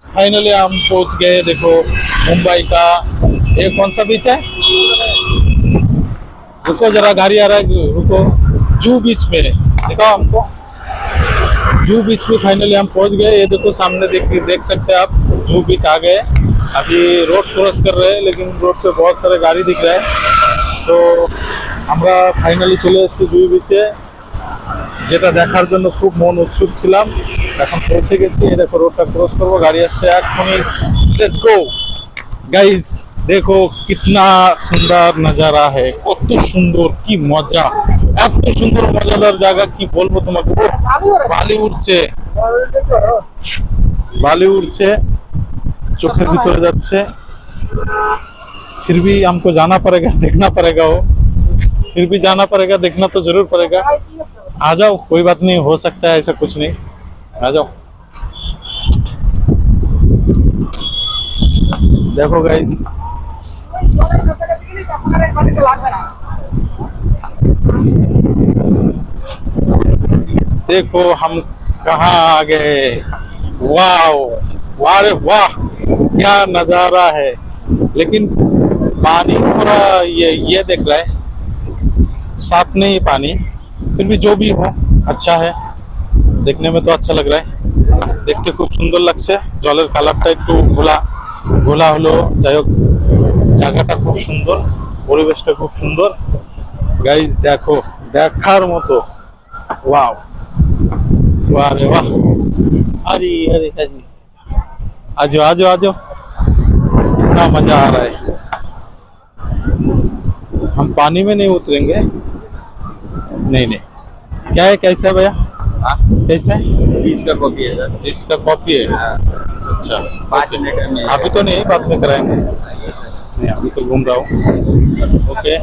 Finally हम पहुंच गए। देखो मुंबई का ये कौन सा बीच है? रुको जरा, गाड़ी आ रहा है, रुको। जू बीच में दिखाओ हमको। जू बीच में फाइनली हम पहुंच गए। ये देखो सामने देख सकते हैं आप, जू बीच आ गए। अभी रोड क्रॉस कर रहे हैं, लेकिन रोड पे बहुत सारे गाड़ी दिख रहा है। तो আমরা ফাইনালি চলে এসেছি জুই বিচে, যেটা দেখার জন্য খুব মন উৎসুক ছিলাম। এখন পৌঁছে গেছি। এই দেখো রোডটা ক্রস করবো, গাড়ি আসছে এখনই। লেটস গো গাইস, দেখো কিতনা সুন্দর নজারা है, কত সুন্দর, কি মজা, এত সুন্দর মজাদার জায়গা কি বলবো তোমাকে। বালি উঠছে, বালি উঠছে, চোখের ভিতরে যাচ্ছে। फिर भी हमको जाना पड़ेगा, देखना पड़ेगा वो, फिर भी जाना पड़ेगा, देखना तो जरूर पड़ेगा। आ जाओ, कोई बात नहीं, हो सकता है ऐसा कुछ नहीं। आ जाओ। देखो गाइस, देखो हम कहाँ आ गए। वाह वाह रे वाह, क्या नजारा है। लेकिन पानी थोड़ा ये देख रहा है, साफ नहीं पानी, फिर भी जो भी हो अच्छा है। देखने में तो अच्छा लग रहा है, देखते खूब सुंदर लगছে। জলের কালারটা একটু ঘোলা ঘোলা হলো, যাই হোক জায়গাটা খুব সুন্দর, পরিবেশটা খুব সুন্দর। গাইস দেখো, দেখার মতো। ওয়াও वाह रे वाह। अरे अरे अरे, आ जाओ आ जाओ आ जाओ, कितना मजा आ रहा है। हम पानी में नहीं उतरेंगे, नहीं नहीं। क्या है, कैसा है भैया? कैसा है? 20 का कॉपी है सर। इसका कॉपी है? अच्छा, 5 मिनट में अभी तो नहीं, बाद में कराएंगे। नहीं, अभी तो घूम रहा हूँ। ओके,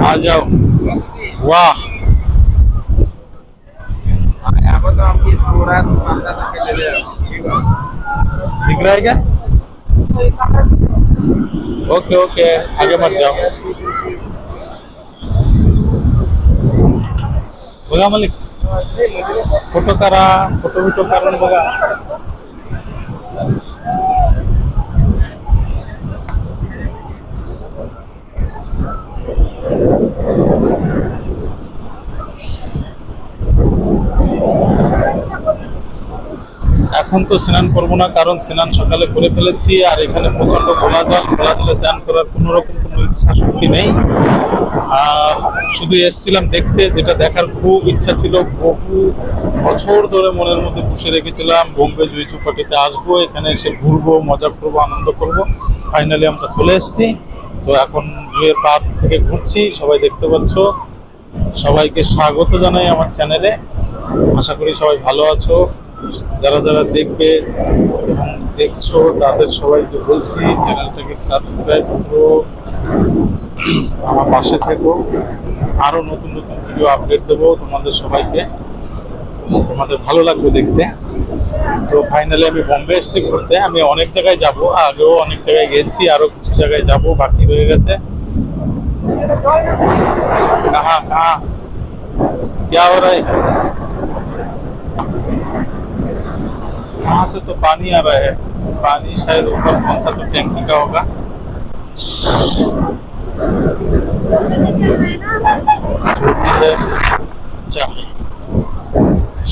आ जाओ। वाह, यहाँ पर तो आपकी थोड़ा सा ले ले दिख रहा है क्या? ओके ओके, आगे मत जाओ। बघा मलिक, फोटो करा, फोटो बिटो करून बघा। এখন তো স্নান করবো না, কারণ স্নান সকালে করে ফেলেছি। আর এখানে প্রচন্ড ঘোলা জল, ঘোলা জলে স্নান করার কোনো রকম কোনো ইচ্ছা শক্তি নেই। আর শুধু এসেছিলাম দেখতে, যেটা দেখার খুব ইচ্ছা ছিল, বহু বছর ধরে মনের মধ্যে পুষে রেখেছিলাম। বোম্বে জুই চৌপাটিতে আসবো, এখানে এসে ঘুরবো, মজা করবো, আনন্দ করবো। ফাইনালি আমরা চলে এসেছি। তো এখন জুয়ের পার্ক থেকে ঘুরছি, সবাই দেখতে পাচ্ছ। সবাইকে স্বাগত জানাই আমার চ্যানেলে। আশা করি সবাই ভালো আছো। যারা যারা দেখবে এবং দেখছো তাদের সবাইকে বলছি, চ্যানেলটাকে সাবস্ক্রাইব করো, আমার পাশে থেকো। আরো নতুন নতুন ভিডিও আপডেট দেবো তোমাদের সবাইকে, তোমাদের ভালো লাগবে দেখতে। তো ফাইনালি আমি বোম্বে এসেছি ঘুরতে। আমি অনেক জায়গায় যাব, আগেও অনেক জায়গায় গেছি, আরো কিছু জায়গায় যাব, বাকি রয়ে গেছে। कहाँ कहाँ क्या हो रहा है? वहां से तो पानी आ रहा है, पानी शायद ऊपर कौन सा तो टैंकी का होगा। जो भी है, अच्छा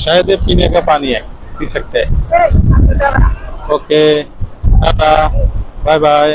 शायद ये पीने का पानी है, पी सकते हैं। Okay, ta-ta, bye bye.